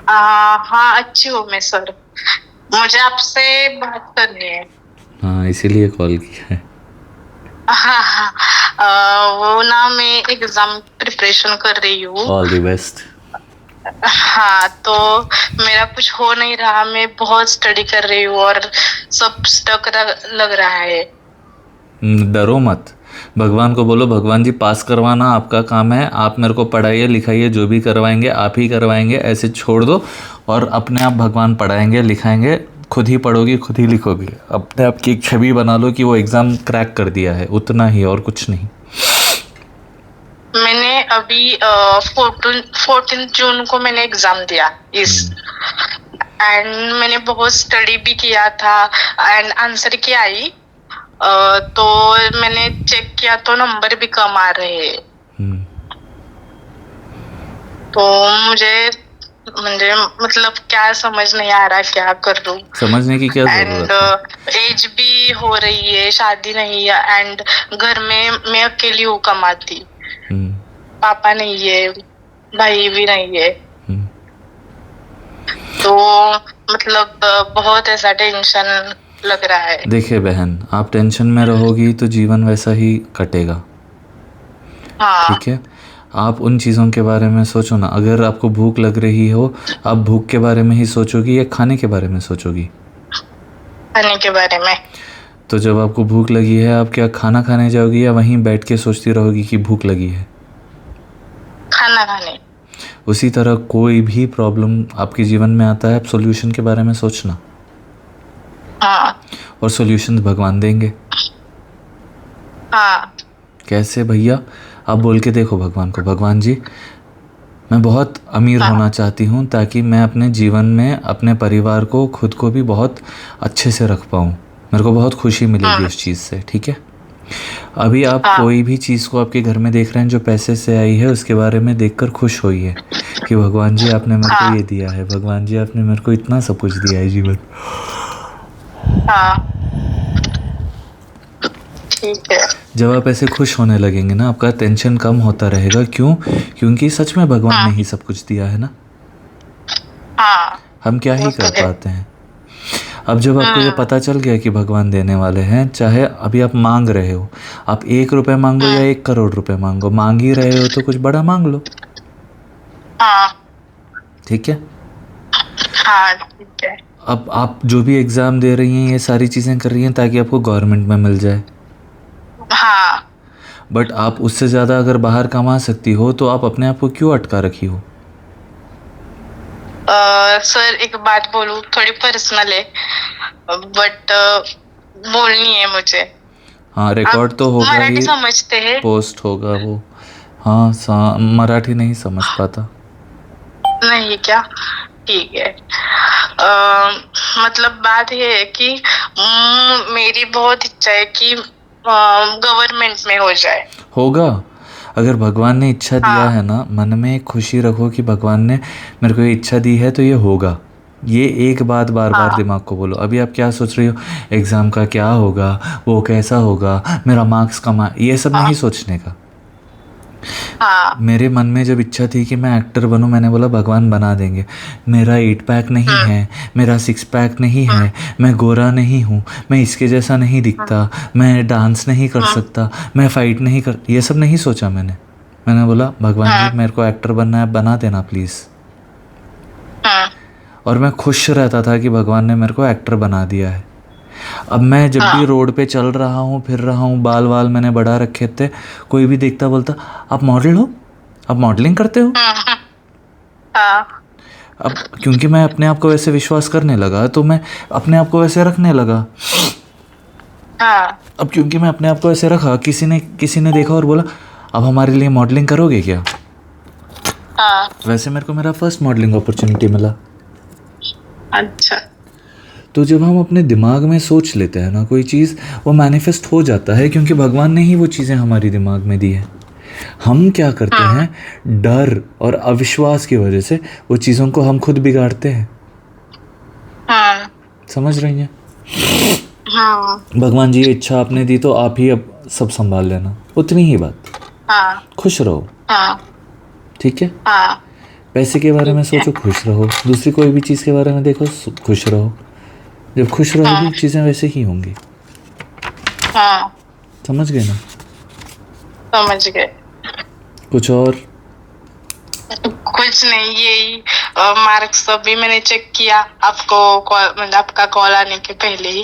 हाँ, अच्छी हूँ मैं सर। मुझे आपसे बात करनी है। हाँ, इसीलिए कॉल किया है। हाँ हाँ। वो ना मैं एग्जाम प्रिपरेशन कर रही हूँ। All the best. हाँ, तो मेरा कुछ हो नहीं रहा। मैं बहुत स्टडी कर रही हूँ और सब स्टक लग रहा है। डरो मत। भगवान को बोलो, भगवान जी पास करवाना आपका काम है, आप मेरे को पढ़ाइए लिखाइए, जो भी करवाएंगे आप ही करवाएंगे, ऐसे छोड़ दो। और अपने आप भगवान पढ़ाएंगे लिखाएंगे। खुद ही पढ़ोगी, खुद ही लिखोगी। अपने आप की एक छवि बना लो कि वो एग्ज़ाम क्रैक कर दिया है, उतना ही और कुछ नहीं। मैंने अभी 14 जून को मैंने एग्जाम दिया इस। एंड मैंने बहुत स्टडी भी किया था एंड आंसर की आई। तो मैंने चेक किया तो नंबर भी कम आ रहे हैं। तो मुझे मुझे मतलब क्या समझ नहीं आ रहा क्या कर लूं। समझने की क्या एंड ज़रूरत है? एज भी हो रही है, शादी नहीं है। एंड घर में मैं अकेली हूँ कमाती। पापा नहीं है, भाई भी नहीं है। तो मतलब बहुत ऐसा टेंशन लग रहा है। देखिए बहन, आप टेंशन में रहोगी तो जीवन वैसा ही कटेगा। हाँ ठीक है। आप उन चीज़ों के बारे में सोचो ना। अगर आपको भूख लग रही हो, आप भूख के बारे में ही सोचोगी या खाने के बारे में सोचोगी? खाने के बारे में। तो जब आपको भूख लगी है, आप क्या खाना खाने जाओगी या वहीं बैठ के सोचती रहोगी कि भूख लगी है? खाना खाने। उसी तरह कोई भी प्रॉब्लम आपके जीवन में आता है, आप सॉल्यूशन के बारे में सोचना। हाँ और सॉल्यूशन भगवान देंगे। हाँ कैसे भैया? आप बोल के देखो भगवान को, भगवान जी मैं बहुत अमीर हाँ होना चाहती हूँ ताकि मैं अपने जीवन में अपने परिवार को, खुद को भी बहुत अच्छे से रख पाऊँ। मेरे को बहुत खुशी मिलेगी हाँ उस चीज़ से। ठीक है। अभी आप हाँ कोई भी चीज़ को आपके घर में देख रहे हैं जो पैसे से आई है, उसके बारे में देखकर खुश होइए कि भगवान जी आपने मेरे को ये हाँ दिया है, भगवान जी आपने मेरे को इतना सब कुछ दिया है जीवन। हाँ। ठीक है। जब आप ऐसे खुश होने लगेंगे ना, आपका टेंशन कम होता रहेगा। क्यों? क्योंकि सच में भगवान ने हाँ ही सब कुछ दिया है ना। हाँ। हम क्या वो ही तो कर है। पाते हैं। अब जब आपको ये हम्म पता चल गया कि भगवान देने वाले हैं, चाहे अभी आप मांग रहे हो, आप 1 रुपये मांगो या हम्म। 1 करोड़ रुपए मांगो, मांग ही रहे हो तो कुछ बड़ा मांग लो। हाँ ठीक है। हाँ। ठीक है। अब आप जो भी एग्ज़ाम दे रही हैं, ये सारी चीज़ें कर रही हैं ताकि आपको गवर्नमेंट में मिल जाए। हाँ। बट आप उससे ज़्यादा अगर बाहर कमा सकती हो तो आप अपने आप को क्यों अटका रखी हो? सर एक बात बोलूं, थोड़ी पर्सनल है बट बोलनी है मुझे। हाँ, आप रिकॉर्ड तो होगा मराठी ही। समझते हैं? पोस्ट होगा वो। हाँ, मराठी नहीं समझ पाता। नहीं क्या? ठीक है। मतलब बात ये है कि मेरी बहुत इच्छा है कि गवर्नमेंट में हो जाए। होगा। अगर भगवान ने इच्छा दिया हाँ है ना, मन में एक खुशी रखो कि भगवान ने मेरे को ये इच्छा दी है तो ये होगा। ये एक बात बार बार हाँ दिमाग को बोलो। अभी आप क्या सोच रही हो? एग्ज़ाम का क्या होगा, वो कैसा होगा, मेरा मार्क्स कमा, ये सब नहीं हाँ सोचने का। हाँ। मेरे मन में जब इच्छा थी कि मैं एक्टर बनूं, मैंने बोला भगवान बना देंगे। मेरा 8 पैक नहीं हम्म है, मेरा 6 पैक नहीं हम्म है, मैं गोरा नहीं हूँ, मैं इसके जैसा नहीं हम्म दिखता, मैं डांस नहीं कर हम्म सकता, मैं फ़ाइट नहीं कर, ये सब नहीं सोचा मैंने। मैंने बोला भगवान जी हम्म मेरे को एक्टर बनना है, बना देना प्लीज़। हम्म। और मैं खुश रहता था कि भगवान ने मेरे को एक्टर बना दिया है। अब मैं जब भी हाँ रोड पे चल रहा हूँ, फिर रहा हूँ, बाल वाल मैंने बढ़ा रखे थे, कोई भी देखता बोलता आप मॉडल हो, आप मॉडलिंग करते हो। हम्म। हाँ अब क्योंकि मैं अपने आप को वैसे विश्वास करने लगा तो मैं अपने आप को वैसे रखने लगा। हाँ अब क्योंकि मैं अपने आप को वैसे रखा, किसी ने देखा और बोला अब हमारे लिए मॉडलिंग करोगे क्या? हाँ। वैसे मेरे को मेरा फर्स्ट मॉडलिंग अपॉर्चुनिटी मिला। अच्छा। तो जब हम अपने दिमाग में सोच लेते हैं ना कोई चीज़, वो मैनिफेस्ट हो जाता है क्योंकि भगवान ने ही वो चीज़ें हमारी दिमाग में दी है। हम क्या करते हम्म हैं, डर और अविश्वास की वजह से वो चीज़ों को हम खुद बिगाड़ते हैं। हम्म। समझ रही हैं? हाँ भगवान जी ये इच्छा आपने दी तो आप ही अब सब संभाल लेना, उतनी ही बात। हाँ खुश रहो। हाँ ठीक है। हाँ पैसे के बारे में ठीक है। सोचो, खुश रहो। दूसरी कोई भी चीज़ के बारे में देखो, खुश रहो। जब खुश रहोगी हाँ चीज़ें वैसे ही होंगी। हाँ, समझ गए ना? समझ गए। कुछ और? कुछ नहीं, यही मार्क्स तो अभी मैंने चेक किया आपको कॉल, मतलब आपका कॉल आने के पहले ही।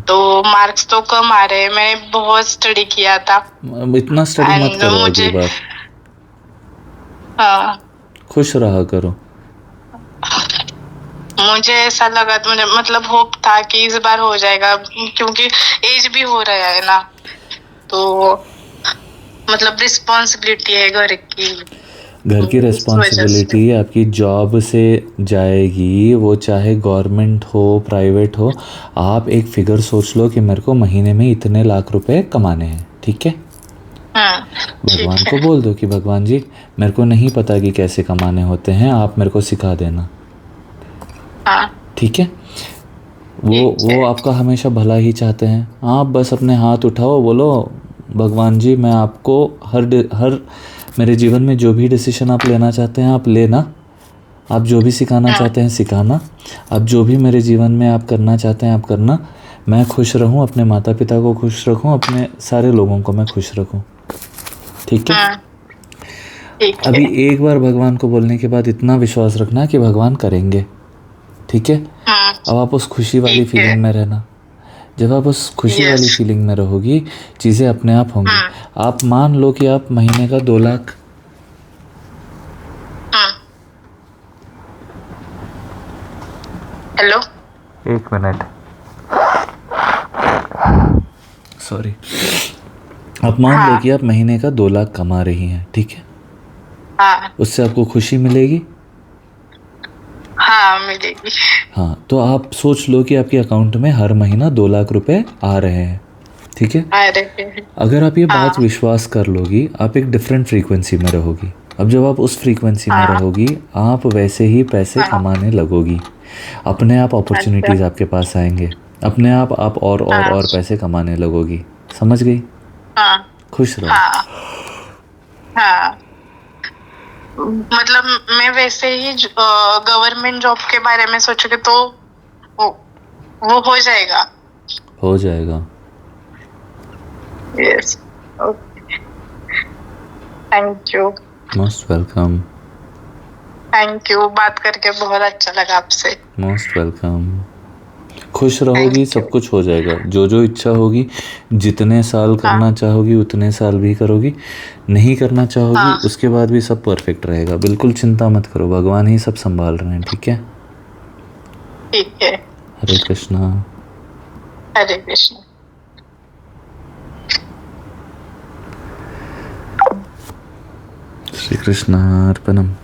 तो मार्क्स तो कम आ रहे हैं। मैंने बहुत स्टडी किया था अब इतना स्टडी मत एंड करो अगली मुझे, बार। हाँ, खुश रहा करो। मुझे ऐसा लगा, तो मुझे मतलब होप था कि इस बार हो जाएगा, क्योंकि एज भी हो रहा है ना, तो मतलब रिस्पॉन्सिबिलिटी है घर की, घर की इस वजह से। रिस्पॉन्सिबिलिटी आपकी जॉब से जाएगी, वो चाहे गवर्नमेंट हो प्राइवेट हो। आप एक फिगर सोच लो कि मेरे को महीने में इतने लाख रुपए कमाने हैं, ठीक है? भगवान ठीक को है। बोल दो कि भगवान जी, मेरे को नहीं पता कि कैसे कमाने होते हैं, आप मेरे को सिखा देना। हाँ ठीक है? वो ठीक है। वो आपका हमेशा भला ही चाहते हैं। आप बस अपने हाथ उठाओ, बोलो भगवान जी, मैं आपको हर मेरे जीवन में जो भी डिसीजन आप लेना चाहते हैं आप लेना। आप जो भी सिखाना हाँ चाहते हैं सिखाना। आप जो भी मेरे जीवन में आप करना चाहते हैं आप करना। मैं खुश रहूं, अपने माता पिता को खुश रखूं, अपने सारे लोगों को मैं खुश रखूं। ठीक है? हाँ, ठीक अभी है। एक बार भगवान को बोलने के बाद इतना विश्वास रखना कि भगवान करेंगे। ठीक है? हाँ अब आप उस खुशी वाली ठीक है। फीलिंग में रहना। जब आप उस खुशी यस। वाली फीलिंग में रहोगी चीज़ें अपने आप होंगी। हाँ आप मान लो कि आप महीने का 2 लाख। हाँ। हेलो। 1 minute, sorry. आप मान लो हाँ कि आप महीने का 2 लाख कमा रही हैं, ठीक है? हाँ उससे आपको खुशी मिलेगी। हाँ, मिलेगी। हाँ, तो आप सोच लो कि आपके अकाउंट में हर महीना 2 लाख रुपए आ रहे हैं, ठीक है? आ रहे हैं। अगर आप ये बात हाँ विश्वास कर लोगी आप एक डिफरेंट फ्रीक्वेंसी में रहोगी। अब जब आप उस फ्रीक्वेंसी में हाँ रहोगी आप वैसे ही पैसे हाँ। कमाने लगोगी। अपने आप अच्छा। अपॉर्चुनिटीज़ आपके पास आएंगे। अपने आप हाँ और पैसे कमाने लगोगी। समझ गई? हाँ खुश रहो। हाँ हाँ। मतलब मैं वैसे ही गवर्नमेंट जॉब के बारे में सोचूंगी तो वो वो हो जाएगा। हो जाएगा। Yes. Okay. Thank you. Most welcome. Thank you, बात करके बहुत अच्छा लगा आपसे। Most welcome. खुश रहोगी थैंक यू। सब कुछ हो जाएगा। जो जो इच्छा होगी, जितने साल हाँ करना चाहोगी उतने साल भी करोगी। नहीं करना चाहोगी हाँ उसके बाद भी सब परफेक्ट रहेगा। बिल्कुल चिंता मत करो, भगवान ही सब संभाल रहे हैं, ठीक है? ठीक है। हरे कृष्णा। हरे कृष्ण। श्री कृष्ण अर्पणम।